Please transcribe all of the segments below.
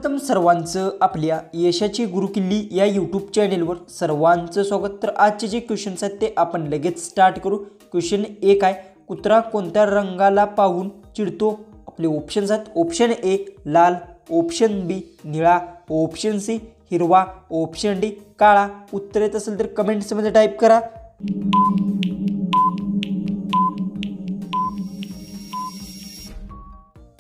सर्वप्रथम सर्वांचं आपल्या यशाची गुरुकिल्ली या यूट्यूब चॅनेलवर सर्वांचं स्वागत। तर आजचे जे क्वेश्चन्स आहेत ते आपण लगेच स्टार्ट करू। क्वेश्चन 1 आहे, कुत्रा कोणत्या रंगाला पाहून चिडतो? आपले ऑप्शन्स आहेत, ऑप्शन ए लाल, ऑप्शन बी निळा, ऑप्शन सी हिरवा, ऑप्शन डी काळा। उत्तर येत असेल तर कमेंट्समध्ये टाईप करा।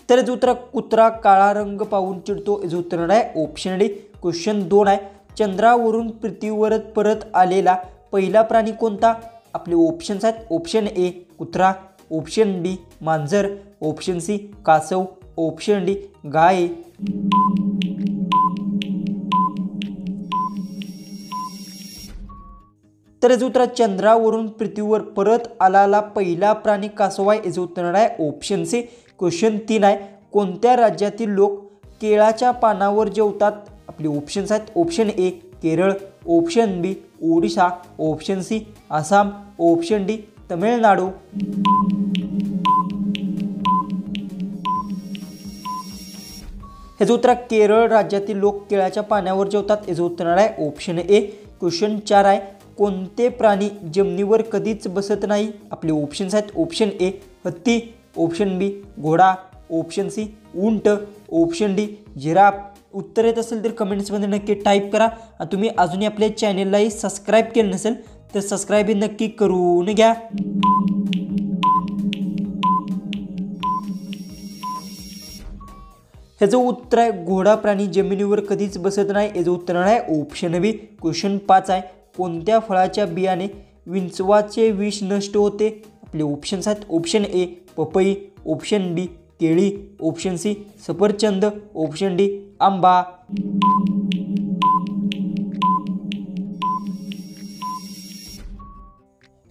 तर जो उत्तर कुत्रा काळा रंग पाहून चिडतो याचं उत्तर आहे ऑप्शन डी। क्वेश्चन 2 आहे, चंद्रावरून पृथ्वीवर परत आलेला पहिला प्राणी कोणता? आपले ऑप्शन्स आहेत, ऑप्शन ए कुत्रा, ऑप्शन बी मांजर, ऑप्शन सी कासव, ऑप्शन डी गाय। तर याचं उत्तर चंद्रावरून पृथ्वीवर परत आलेला पहिला प्राणी कासव आहे, याचं उत्तर आहे ऑप्शन सी। क्वेश्चन 3 आहे, कोणत्या राज्यातील लोक केळाच्या पानावर जेवतात? आपले ऑप्शन्स आहेत, option A Kerala, option B Odisha, option C Assam, option D Tamil Nadu. याचं उत्तर केरळ राज्यातील लोक केळाच्या पानावर जेवतात, याचं उत्तर आहे ऑप्शन ए। क्वेश्चन 4 आहे, कोणते प्राणी जमिनीवर कधीच बसत नाही? आपले ऑप्शन्स आहेत, ऑप्शन ए हत्ती, ऑप्शन बी घोडा, ऑप्शन सी उंट, ऑप्शन डी जिराफ। उत्तर येत असेल तर कमेंट्समध्ये नक्की टाईप करा। आणि तुम्ही अजूनही आपल्या चॅनेललाही सबस्क्राईब केलं नसेल तर सबस्क्राईब नक्की करून घ्या। ह्याचं उत्तर आहे घोडा प्राणी जमिनीवर कधीच बसत नाही, याचं उत्तर आहे ऑप्शन बी। क्वेश्चन 5 आहे, कोणत्या फळाच्या बियाणे विंचवाचे विष नष्ट होते? आपले ऑप्शन्स आहेत, ऑप्शन ए पपई, ऑप्शन बी केळी, ऑप्शन सी सफरचंद, ऑप्शन डी आंबा।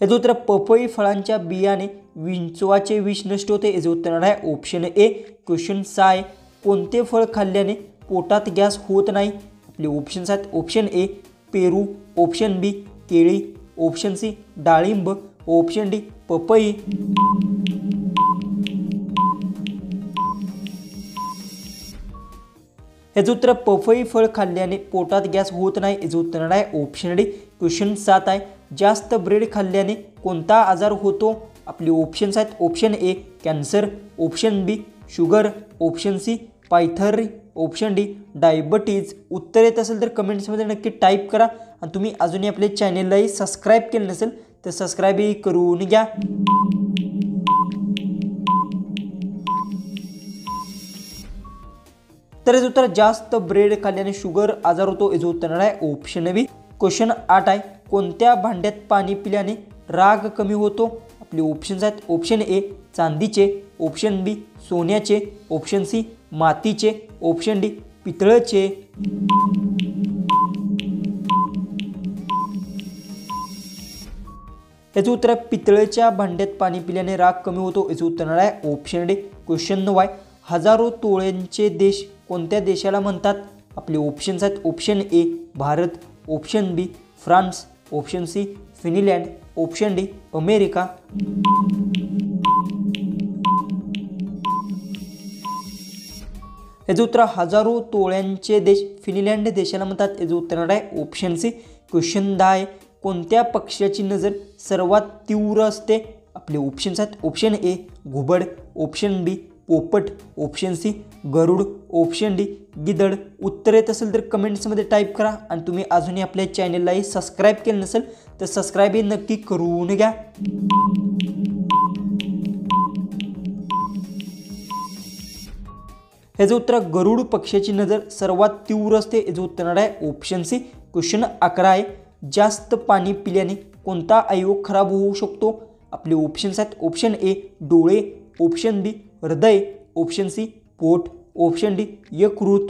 याचं उत्तर पपई फळांच्या बियाणे विंचवाचे विष नष्ट होते, याचं उत्तर आहे ऑप्शन ए। क्वेश्चन 6 आहे, कोणते फळ खाल्ल्याने पोटात गॅस होत नाही? आपले ऑप्शन्स आहेत, ऑप्शन ए पेरू, ऑप्शन बी केळी, ऑप्शन सी डाळिंब, ऑप्शन डी पपई। याचं उत्तर पपई फळ खाल्ल्याने पोटात गॅस होत नाही, याचं उत्तर आहे ऑप्शन डी। क्वेश्चन 7 आहे, जास्त ब्रेड खाल्ल्याने कोणता आजार होतो? आपले ऑप्शन्स आहेत, option A cancer, option B sugar, option C पायथरी, ऑप्शन डी डायबिटीज। उत्तर येत असेल तर कमेंट्समध्ये नक्की टाईप करा। आणि तुम्ही अजूनही आपल्या चॅनेललाही सबस्क्राईब केलं नसेल तर सबस्क्राईबही करून घ्या। तर याचं उत्तर जास्त ब्रेड खाल्ल्याने शुगर आजार होतो, याचं उत्तर आहे ऑप्शन बी। क्वेश्चन 8 आहे, कोणत्या भांड्यात पाणी पिल्याने राग कमी होतो? आपले ऑप्शन्स आहेत, ऑप्शन ए चांदीचे, ऑप्शन बी सोन्याचे, ऑप्शन सी मातीचे, ऑप्शन डी पितळेचे। याचं उत्तर पितळेच्या भांड्यात पाणी पिल्याने राग कमी होतो, याचं उत्तर आहे ऑप्शन डी। क्वेश्चन 9 आहे, हजारो तोळ्यांचे देश कोणत्या देशाला म्हणतात? आपले ऑप्शन्स आहेत, option A Bharat, option B France, option C Finland, option D America. याचं उत्तर हजारो तोळ्यांचे देश फिनलँड देशाला म्हणतात, याचं उत्तर आहे ऑप्शन सी। क्वेश्चन 10 आहे, कोणत्या पक्ष्याची नजर सर्वात तीव्र असते? आपले ऑप्शन्स आहेत, ऑप्शन ए घुबड, ऑप्शन बी पोपट, ऑप्शन सी गरुड, ऑप्शन डी गिधड। उत्तर येत असेल तर कमेंट्समध्ये टाईप करा। आणि तुम्ही अजूनही आपल्या चॅनेललाही सबस्क्राईब केलं नसेल तर सबस्क्राईबही नक्की करून घ्या। याचं उत्तर गरुड पक्ष्याची नजर सर्वात तीव्र असते, याचं उत्तर आहे ऑप्शन सी। क्वेश्चन 11 आहे, जास्त पाणी पिल्याने कोणता अवयव खराब होऊ शकतो? आपले ऑप्शन्स आहेत, ऑप्शन ए डोळे, ऑप्शन बी हृदय, ऑप्शन सी पोट, ऑप्शन डी यकृत।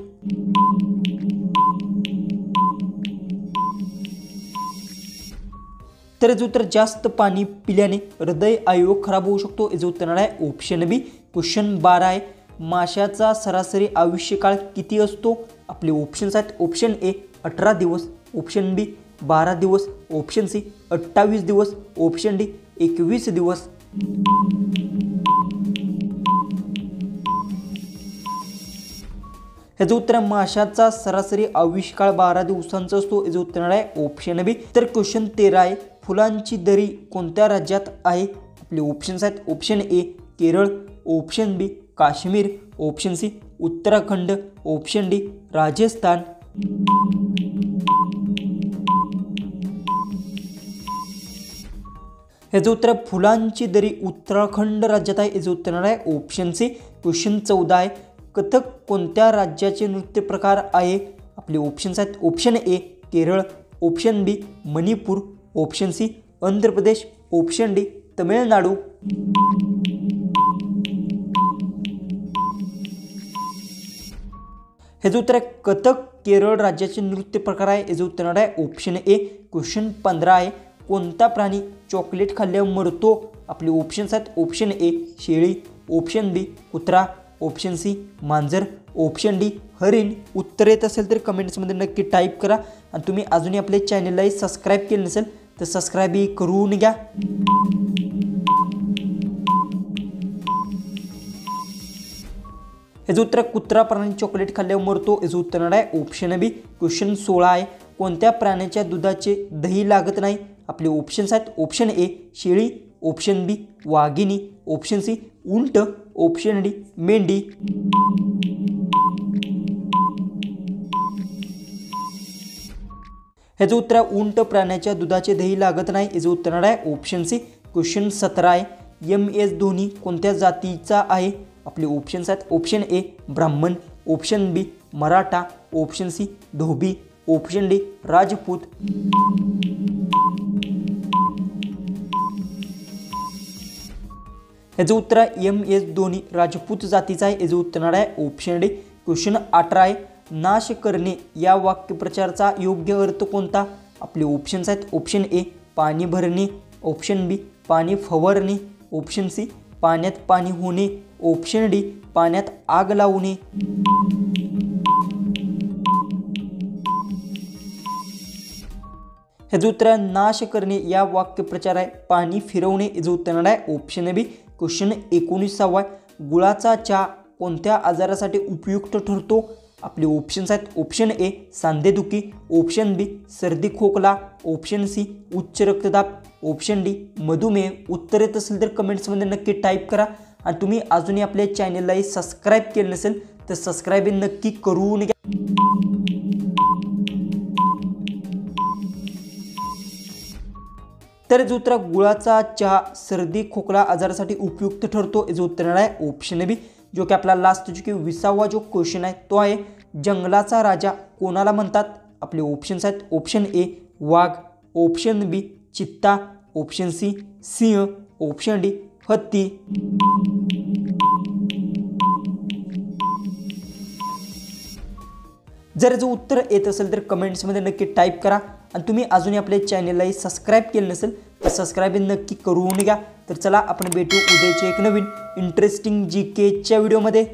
तर याचं उत्तर जास्त पाणी पिल्याने हृदय अवयव खराब होऊ शकतो, याचं उत्तर आहे ऑप्शन बी। क्वेश्चन 12 आहे, माशाचा सरासरी आयुष्यकाळ किती असतो? आपले ऑप्शन्स आहेत, ऑप्शन ए 18 दिवस, ऑप्शन बी 12 दिवस, ऑप्शन सी 28 दिवस, ऑप्शन डी 21 दिवस। ह्याचं उत्तर माशाचा सरासरी आयुष्यकाळ 12 दिवसांचा असतो। याचं उत्तर आहे ऑप्शन बी। तर क्वेश्चन 13 आहे, फुलांची दरी कोणत्या राज्यात आहे? आपले ऑप्शन्स आहेत, option A Kerala, option B Kashmir, option C Uttarakhand, option D Rajasthan. याचं उत्तर फुलांची दरी उत्तराखंड राज्यात आहे। याचं उत्तर आहे ऑप्शन सी। क्वेश्चन 14 आहे, कथक कोणत्या राज्याचे नृत्य प्रकार आहे? आपले ऑप्शन्स आहेत, option A Kerala, option B Manipur, option C Andhra Pradesh, option D Tamil Nadu. याचं उत्तर आहे कथक केरळ राज्याचे नृत्य प्रकार आहे। याचं उत्तर आहे ऑप्शन ए। क्वेश्चन 15 आहे, कोणता प्राणी चॉकलेट खाल्ल्यावर मरतो? आपले ऑप्शन्स आहेत, ऑप्शन ए शेळी, ऑप्शन बी कुत्रा, ऑप्शन सी मांजर, ऑप्शन डी हरिण। उत्तर येत असेल तर कमेंट्समध्ये नक्की टाईप करा आणि तुम्ही अजूनही आपल्या चॅनललाही सबस्क्राईब केलं नसेल तर सबस्क्राईबही करून घ्या। याचं उत्तर कुत्रा प्राणी चॉकलेट खाल्ल्यावर मरतो। याचं उत्तर आहे ऑप्शन बी। क्वेश्चन 16 आहे, कोणत्या प्राण्याच्या दुधाचे दही लागत नाही? आपले ऑप्शन्स आहेत, ऑप्शन ए शेळी, ऑप्शन बी वाघिणी, ऑप्शन सी उंट, ऑप्शन डी मेंढी। याचं उत्तर उंट प्राण्याच्या दुधाचे दही लागत नाही। याचं उत्तर आहे ऑप्शन सी। क्वेश्चन 17 आहे, MS धोनी कोणत्या जातीचा आहे? आपले ऑप्शन्स आहेत, ऑप्शन ए ब्राह्मण, ऑप्शन बी मराठा, ऑप्शन सी धोबी, ऑप्शन डी राजपूत। याचं उत्तर आहे MS धोनी राजपूत जातीचा आहे। याचं उत्तर आहे ऑप्शन डी। क्वेश्चन 18 आहे, नाश करणे या वाक्यप्रचाराचा योग्य अर्थ कोणता? आपले ऑप्शन्स आहेत, ऑप्शन ए पाणी भरणे, ऑप्शन बी पाणी फवारणे, ऑप्शन सी पाण्यात पाणी होणे, ऑप्शन डी पाण्यात आग लावणे। याचं उत्तर नाश करणे या वाक्यप्रचार आहे पाणी फिरवणे। याचं उत्तर आहे ऑप्शन बी। क्वेश्चन 19 आहे, गुळाचा चहा कोणत्या आजारासाठी उपयुक्त ठरतो? आपले ऑप्शन्स आहेत, ऑप्शन ए सांधेदुखी, ऑप्शन बी सर्दी खोकला, ऑप्शन सी उच्च रक्तदाब, ऑप्शन डी मधुमेह। उत्तर येत असेल तर कमेंट्समध्ये नक्की टाईप करा आणि तुम्ही अजूनही आपल्या चॅनललाही सबस्क्राईब केलं नसेल तर सबस्क्राईब नक्की करून घ्या। तर याचं उत्तर गुळाचा चहा सर्दी खोकला आजारासाठी उपयुक्त ठरतो। याचं उत्तर आहे ऑप्शन बी। जो की आपला लास्ट जो की 20वा जो क्वेश्चन आहे तो आहे, जंगलाचा राजा कोणाला म्हणतात? आपले ऑप्शन्स आहेत, ऑप्शन ए वाघ, ऑप्शन बी चित्ता, ऑप्शन सी सिंह, ऑप्शन डी हत्ती। जर याचं उत्तर येत असेल तर कमेंट्समध्ये नक्की टाईप करा आणि तुम्ही अजूनही आपल्या चॅनललाही सबस्क्राईब केलं नसेल तर सबस्क्राईब नक्की करून घ्या। तर चला आपण भेटू उद्याच्या एक नवीन इंटरेस्टिंग GK च्या व्हिडिओमध्ये।